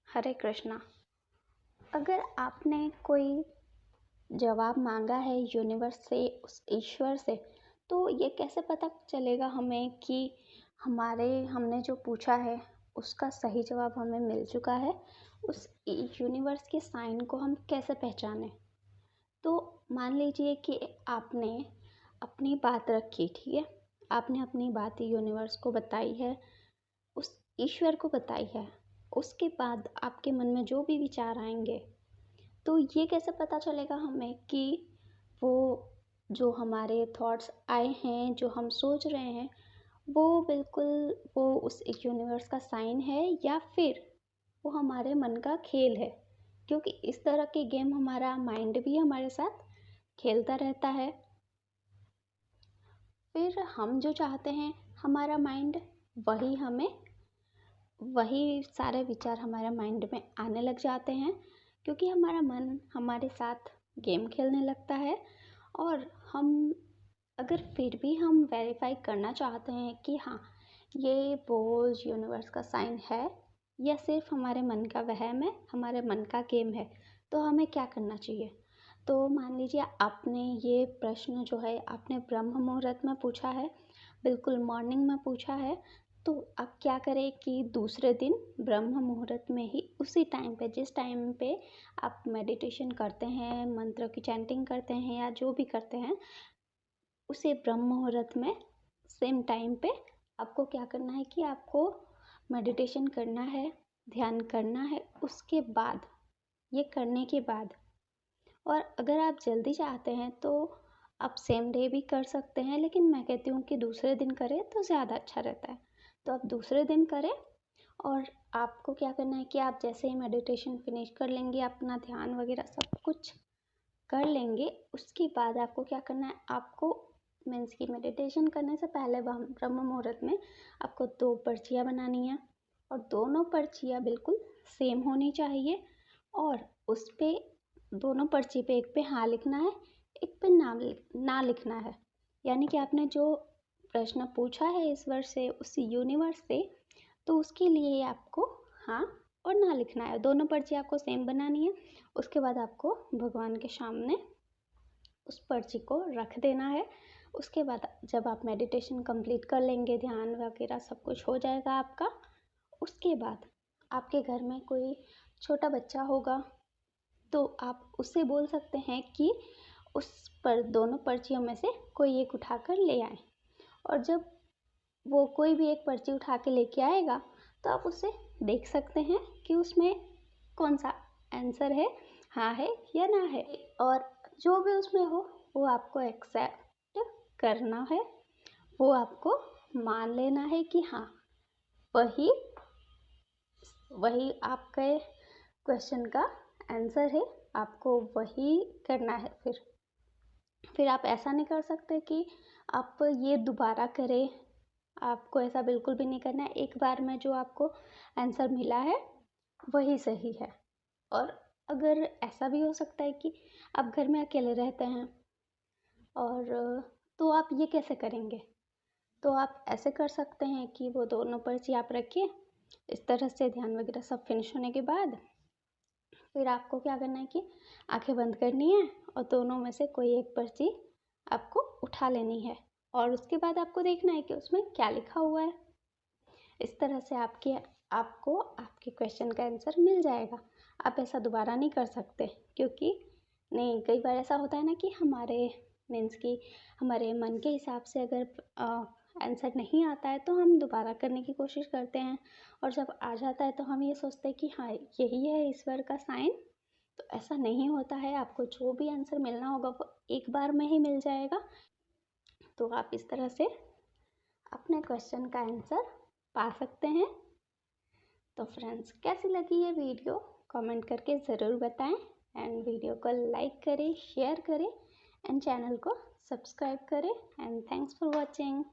हरे कृष्णा। अगर आपने कोई जवाब मांगा है यूनिवर्स से, उस ईश्वर से, तो ये कैसे पता चलेगा हमें कि हमने जो पूछा है उसका सही जवाब हमें मिल चुका है? उस यूनिवर्स के साइन को हम कैसे पहचानें? तो मान लीजिए कि आपने अपनी बात रखी, ठीक है, आपने अपनी बात यूनिवर्स को बताई है, उस ईश्वर को बताई है। उसके बाद आपके मन में जो भी विचार आएंगे, तो ये कैसे पता चलेगा हमें कि वो जो हमारे थॉट्स आए हैं, जो हम सोच रहे हैं, वो बिल्कुल वो उस यूनिवर्स का साइन है या फिर वो हमारे मन का खेल है? क्योंकि इस तरह के गेम हमारा माइंड भी हमारे साथ खेलता रहता है। फिर हम जो चाहते हैं, हमारा माइंड वही सारे विचार हमारे माइंड में आने लग जाते हैं, क्योंकि हमारा मन हमारे साथ गेम खेलने लगता है। और हम अगर फिर भी हम वेरीफाई करना चाहते हैं कि हाँ, ये वो यूनिवर्स का साइन है या सिर्फ हमारे मन का वहम है, हमारे मन का गेम है, तो हमें क्या करना चाहिए? तो मान लीजिए आपने ये प्रश्न जो है आपने ब्रह्म मुहूर्त में पूछा है, बिल्कुल मॉर्निंग में पूछा है। तो आप क्या करें कि दूसरे दिन ब्रह्म मुहूर्त में ही, उसी टाइम पे, जिस टाइम पे आप मेडिटेशन करते हैं, मंत्र की चैंटिंग करते हैं या जो भी करते हैं, उसी ब्रह्म मुहूर्त में सेम टाइम पे आपको क्या करना है कि आपको मेडिटेशन करना है, ध्यान करना है। उसके बाद, ये करने के बाद, और अगर आप जल्दी चाहते हैं तो आप सेम डे भी कर सकते हैं, लेकिन मैं कहती हूँ कि दूसरे दिन करें तो ज़्यादा अच्छा रहता है। तो आप दूसरे दिन करें, और आपको क्या करना है कि आप जैसे ही मेडिटेशन फिनिश कर लेंगे, अपना ध्यान वगैरह सब कुछ कर लेंगे, उसके बाद आपको क्या करना है, आपको मीन्स की मेडिटेशन करने से पहले ब्रह्म मुहूर्त में आपको 2 पर्चियाँ बनानी है, और दोनों पर्चियाँ बिल्कुल सेम होनी चाहिए। और उस पे, दोनों पर्ची पे, एक पे हाँ लिखना है, एक पे ना लिखना है। यानी कि आपने जो प्रश्न पूछा है ईश्वर से, उस यूनिवर्स से, तो उसके लिए आपको हाँ और ना लिखना है। दोनों पर्ची आपको सेम बनानी है। उसके बाद आपको भगवान के सामने उस पर्ची को रख देना है। उसके बाद जब आप मेडिटेशन कंप्लीट कर लेंगे, ध्यान वगैरह सब कुछ हो जाएगा आपका, उसके बाद आपके घर में कोई छोटा बच्चा होगा, तो आप उससे बोल सकते हैं कि उस पर दोनों पर्चियों में से कोई एक उठाकर ले आए। और जब वो कोई भी एक पर्ची उठा के लेके आएगा, तो आप उससे देख सकते हैं कि उसमें कौन सा आंसर है, हाँ है या ना है। और जो भी उसमें हो वो आपको एक्सेप्ट करना है, वो आपको मान लेना है कि हाँ, वही वही आपके क्वेश्चन का आंसर है, आपको वही करना है। फिर आप ऐसा नहीं कर सकते कि आप ये दोबारा करें। आपको ऐसा बिल्कुल भी नहीं करना है। एक बार में जो आपको आंसर मिला है वही सही है। और अगर ऐसा भी हो सकता है कि आप घर में अकेले रहते हैं, और तो आप ये कैसे करेंगे? तो आप ऐसे कर सकते हैं कि वो दोनों पर्ची आप रखिए, इस तरह से ध्यान वगैरह सब फिनिश होने के बाद फिर आपको क्या करना है कि आंखें बंद करनी है, और दोनों में से कोई एक पर्ची आपको उठा लेनी है, और उसके बाद आपको देखना है कि उसमें क्या लिखा हुआ है। इस तरह से आपको आपके क्वेश्चन का आंसर मिल जाएगा। आप ऐसा दोबारा नहीं कर सकते, क्योंकि नहीं, कई बार ऐसा होता है ना कि हमारे मीन्स की हमारे मन के हिसाब से अगर आंसर नहीं आता है तो हम दोबारा करने की कोशिश करते हैं, और जब आ जाता है तो हम ये सोचते हैं कि हाँ, यही है ईश्वर का साइन। तो ऐसा नहीं होता है। आपको जो भी आंसर मिलना होगा वो एक बार में ही मिल जाएगा। तो आप इस तरह से अपने क्वेश्चन का आंसर पा सकते हैं। तो फ्रेंड्स, कैसी लगी ये वीडियो कमेंट करके ज़रूर बताएं, एंड वीडियो को लाइक करें, शेयर करें, एंड चैनल को सब्सक्राइब करें। And thanks for watching.